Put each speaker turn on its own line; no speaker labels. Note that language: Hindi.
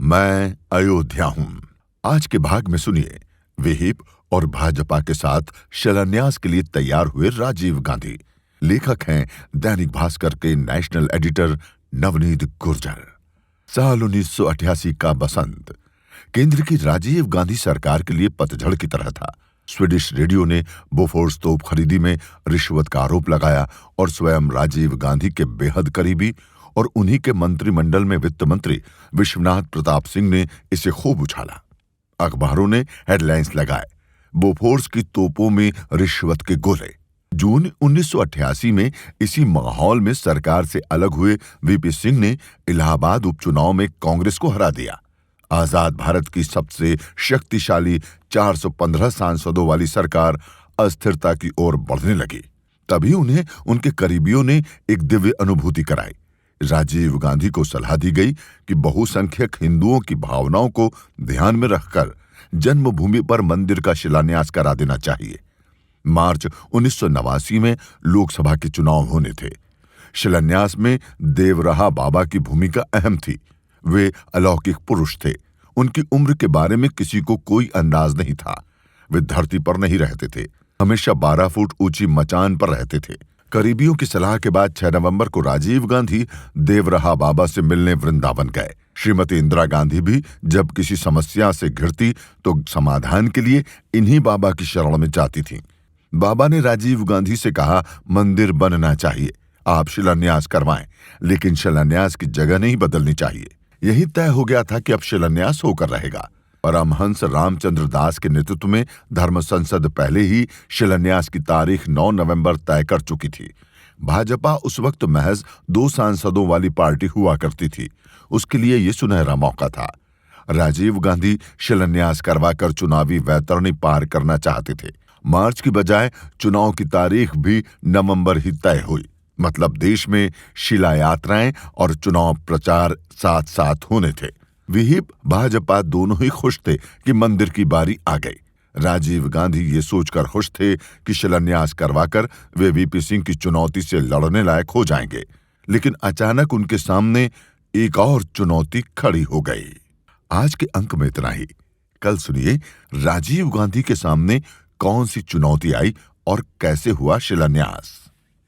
मैं अयोध्या हूं। आज के भाग में सुनिए विहिप और भाजपा के साथ शिलान्यास के लिए तैयार हुए राजीव गांधी। लेखक हैं दैनिक भास्कर के नेशनल एडिटर नवनीत गुर्जर। साल 1988 का बसंत केंद्र की राजीव गांधी सरकार के लिए पतझड़ की तरह था। स्वीडिश रेडियो ने बोफोर्स तोप खरीदी में रिश्वत का आरोप लगाया और स्वयं राजीव गांधी के बेहद करीबी और उन्हीं के मंत्रिमंडल में वित्त मंत्री विश्वनाथ प्रताप सिंह ने इसे खूब उछाला। अखबारों ने हेडलाइंस लगाए, बोफोर्स की तोपों में रिश्वत के गोले। जून 1988 में इसी माहौल में सरकार से अलग हुए वीपी सिंह ने इलाहाबाद उपचुनाव में कांग्रेस को हरा दिया। आजाद भारत की सबसे शक्तिशाली 415 सांसदों वाली सरकार अस्थिरता की ओर बढ़ने लगी। तभी उन्हें उनके करीबियों ने एक दिव्य अनुभूति कराई। राजीव गांधी को सलाह दी गई कि बहुसंख्यक हिंदुओं की भावनाओं को ध्यान में रखकर जन्मभूमि पर मंदिर का शिलान्यास करा देना चाहिए। मार्च 1989 में लोकसभा के चुनाव होने थे। शिलान्यास में देवरहा बाबा की भूमिका अहम थी। वे अलौकिक पुरुष थे। उनकी उम्र के बारे में किसी को कोई अंदाज नहीं था। वे धरती पर नहीं रहते थे, हमेशा 12 फुट ऊंची मचान पर रहते थे। करीबियों की सलाह के बाद 6 नवंबर को राजीव गांधी देवरहा बाबा से मिलने वृंदावन गए। श्रीमती इंदिरा गांधी भी जब किसी समस्या से घिरती तो समाधान के लिए इन्हीं बाबा की शरण में जाती थीं। बाबा ने राजीव गांधी से कहा, मंदिर बनना चाहिए, आप शिलान्यास करवाएं, लेकिन शिलान्यास की जगह नहीं बदलनी चाहिए। यही तय हो गया था कि अब शिलान्यास होकर रहेगा। परमहंस रामचंद्र दास के नेतृत्व में धर्म संसद पहले ही शिलान्यास की तारीख 9 नवंबर तय कर चुकी थी। भाजपा उस वक्त महज 2 सांसदों वाली पार्टी हुआ करती थी। उसके लिए यह सुनहरा मौका था। राजीव गांधी शिलान्यास करवाकर चुनावी वैतरणी पार करना चाहते थे। मार्च की बजाय चुनाव की तारीख भी नवंबर ही तय हुई। मतलब देश में शिला यात्राएं और चुनाव प्रचार साथ साथ होने थे। विहिप भाजपा दोनों ही खुश थे कि मंदिर की बारी आ गई। राजीव गांधी ये सोचकर खुश थे कि शिलान्यास करवाकर वे वीपी सिंह की चुनौती से लड़ने लायक हो जाएंगे। लेकिन अचानक उनके सामने एक और चुनौती खड़ी हो गई। आज के अंक में इतना ही। कल सुनिए राजीव गांधी के सामने कौन सी चुनौती आई और कैसे हुआ शिलान्यास।